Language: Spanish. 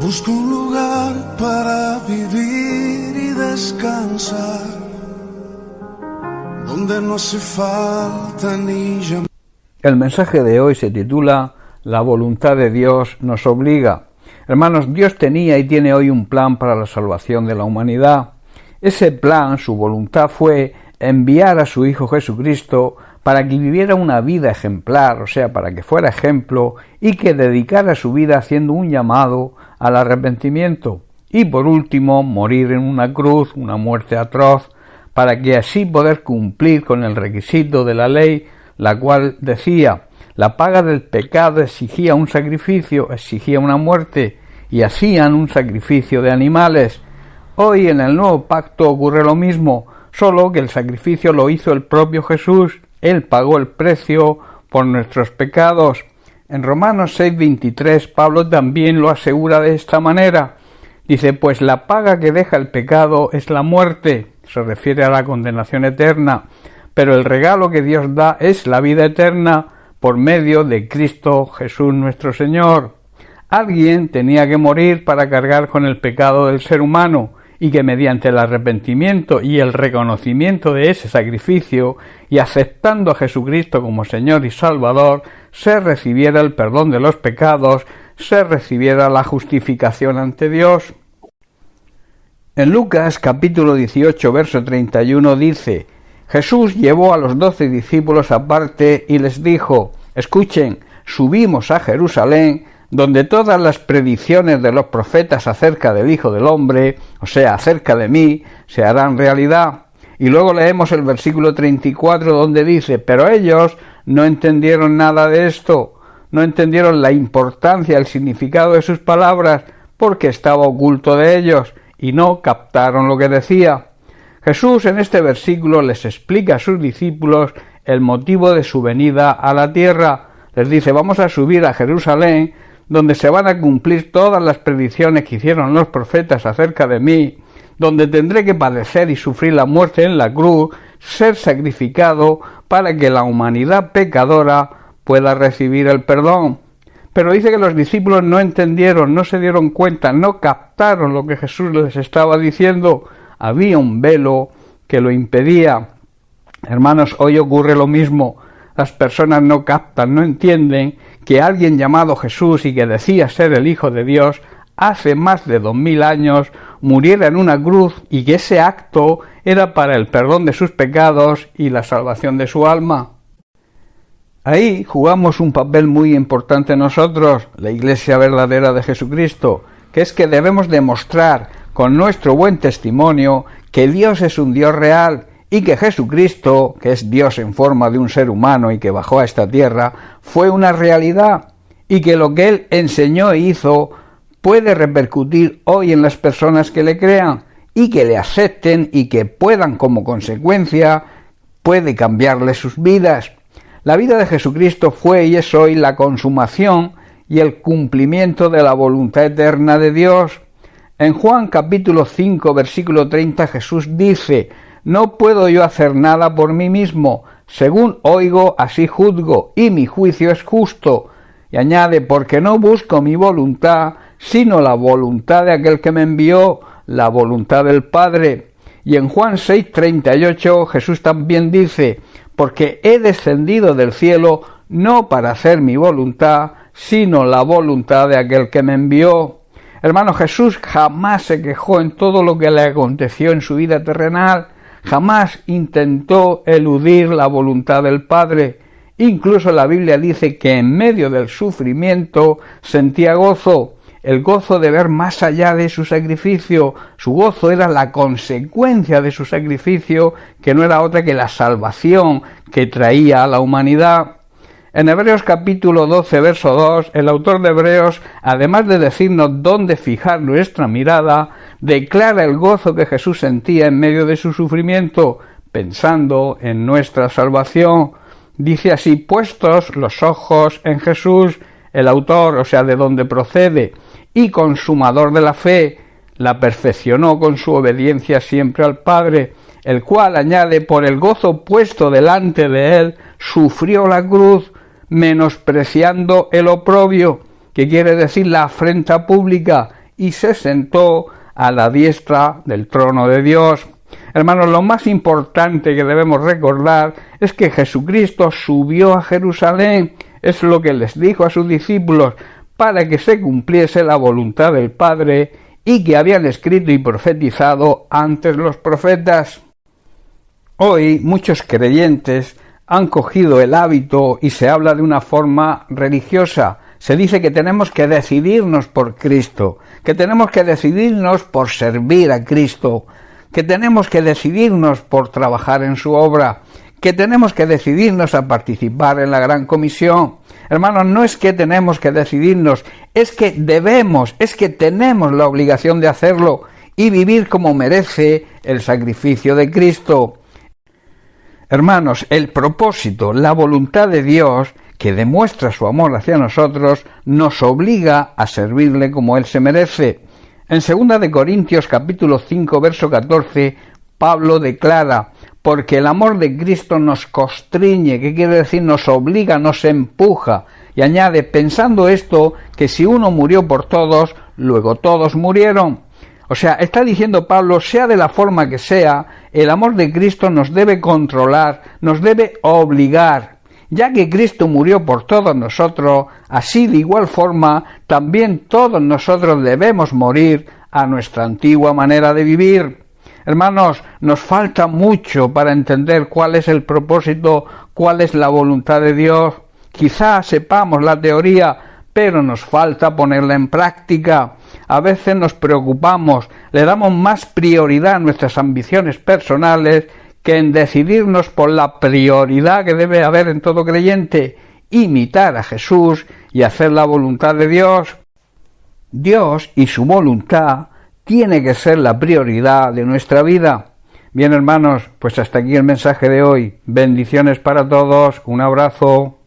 Busco un lugar para vivir y descansar, donde no hace falta ni llamar. El mensaje de hoy se titula La voluntad de Dios nos obliga. Hermanos, Dios tenía y tiene hoy un plan para la salvación de la humanidad. Ese plan, su voluntad, fue enviar a su Hijo Jesucristo para que viviera una vida ejemplar, o sea, para que fuera ejemplo y que dedicara su vida haciendo un llamado al arrepentimiento. Y por último, morir en una cruz, una muerte atroz, para que así poder cumplir con el requisito de la ley, la cual decía: la paga del pecado exigía un sacrificio, exigía una muerte, y hacían un sacrificio de animales. Hoy en el nuevo pacto ocurre lo mismo, solo que el sacrificio lo hizo el propio Jesús. Él pagó el precio por nuestros pecados. En Romanos 6:23 Pablo también lo asegura de esta manera. Dice: pues la paga que deja el pecado es la muerte, se refiere a la condenación eterna, pero el regalo que Dios da es la vida eterna por medio de Cristo Jesús nuestro Señor. Alguien tenía que morir para cargar con el pecado del ser humano, y que mediante el arrepentimiento y el reconocimiento de ese sacrificio y aceptando a Jesucristo como Señor y Salvador, se recibiera el perdón de los pecados, se recibiera la justificación ante Dios. En Lucas capítulo 18 verso 31 dice: Jesús llevó a los 12 discípulos aparte y les dijo: escuchen, subimos a Jerusalén, donde todas las predicciones de los profetas acerca del Hijo del Hombre, o sea, acerca de mí, se harán realidad. Y luego leemos el versículo 34 donde dice: pero ellos no entendieron nada de esto, no entendieron la importancia, el significado de sus palabras, porque estaba oculto de ellos, y no captaron lo que decía. Jesús en este versículo les explica a sus discípulos el motivo de su venida a la tierra. Les dice: vamos a subir a Jerusalén, donde se van a cumplir todas las predicciones que hicieron los profetas acerca de mí, donde tendré que padecer y sufrir la muerte en la cruz, ser sacrificado para que la humanidad pecadora pueda recibir el perdón. Pero dice que los discípulos no entendieron, no se dieron cuenta, no captaron lo que Jesús les estaba diciendo. Había un velo que lo impedía. Hermanos, hoy ocurre lo mismo. Las personas no captan, no entienden que alguien llamado Jesús y que decía ser el Hijo de Dios, hace más de 2000 años muriera en una cruz y que ese acto era para el perdón de sus pecados y la salvación de su alma. Ahí jugamos un papel muy importante nosotros, la Iglesia verdadera de Jesucristo, que es que debemos demostrar con nuestro buen testimonio que Dios es un Dios real y que Jesucristo, que es Dios en forma de un ser humano y que bajó a esta tierra, fue una realidad, y que lo que Él enseñó e hizo puede repercutir hoy en las personas que le crean y que le acepten y que puedan, como consecuencia, puede cambiarles sus vidas. La vida de Jesucristo fue y es hoy la consumación y el cumplimiento de la voluntad eterna de Dios. En Juan capítulo 5 versículo 30 Jesús dice: no puedo yo hacer nada por mí mismo, según oigo así juzgo, y mi juicio es justo. Y añade: porque no busco mi voluntad, sino la voluntad de aquel que me envió, la voluntad del Padre. Y en Juan 6:38 Jesús también dice: porque he descendido del cielo no para hacer mi voluntad, sino la voluntad de aquel que me envió. Hermano, Jesús jamás se quejó en todo lo que le aconteció en su vida terrenal. Jamás intentó eludir la voluntad del Padre. Incluso la Biblia dice que en medio del sufrimiento sentía gozo, el gozo de ver más allá de su sacrificio. Su gozo era la consecuencia de su sacrificio, que no era otra que la salvación que traía a la humanidad. En Hebreos capítulo 12, verso 2, el autor de Hebreos, además de decirnos dónde fijar nuestra mirada, declara el gozo que Jesús sentía en medio de su sufrimiento, pensando en nuestra salvación. Dice así: puestos los ojos en Jesús, el autor, o sea, de donde procede, y consumador de la fe, la perfeccionó con su obediencia siempre al Padre, el cual, añade, por el gozo puesto delante de él, sufrió la cruz, menospreciando el oprobio, que quiere decir la afrenta pública, y se sentó a la diestra del trono de Dios. Hermanos, lo más importante que debemos recordar es que Jesucristo subió a Jerusalén, es lo que les dijo a sus discípulos, para que se cumpliese la voluntad del Padre y que habían escrito y profetizado antes los profetas. Hoy muchos creyentes han cogido el hábito y se habla de una forma religiosa. Se dice que tenemos que decidirnos por Cristo, que tenemos que decidirnos por servir a Cristo, que tenemos que decidirnos por trabajar en su obra, que tenemos que decidirnos a participar en la Gran Comisión. Hermanos, no es que tenemos que decidirnos, es que debemos, es que tenemos la obligación de hacerlo y vivir como merece el sacrificio de Cristo. Hermanos, el propósito, la voluntad de Dios, que demuestra su amor hacia nosotros, nos obliga a servirle como Él se merece. En 2 de Corintios capítulo 5, verso 14, Pablo declara: porque el amor de Cristo nos constriñe, que quiere decir nos obliga, nos empuja, y añade, pensando esto, que si uno murió por todos, luego todos murieron. O sea, está diciendo Pablo, sea de la forma que sea, el amor de Cristo nos debe controlar, nos debe obligar. Ya que Cristo murió por todos nosotros, así de igual forma, también todos nosotros debemos morir a nuestra antigua manera de vivir. Hermanos, nos falta mucho para entender cuál es el propósito, cuál es la voluntad de Dios. Quizás sepamos la teoría, pero nos falta ponerla en práctica. A veces nos preocupamos, le damos más prioridad a nuestras ambiciones personales que en decidirnos por la prioridad que debe haber en todo creyente, imitar a Jesús y hacer la voluntad de Dios. Dios y su voluntad tiene que ser la prioridad de nuestra vida. Bien, hermanos, pues hasta aquí el mensaje de hoy. Bendiciones para todos, un abrazo.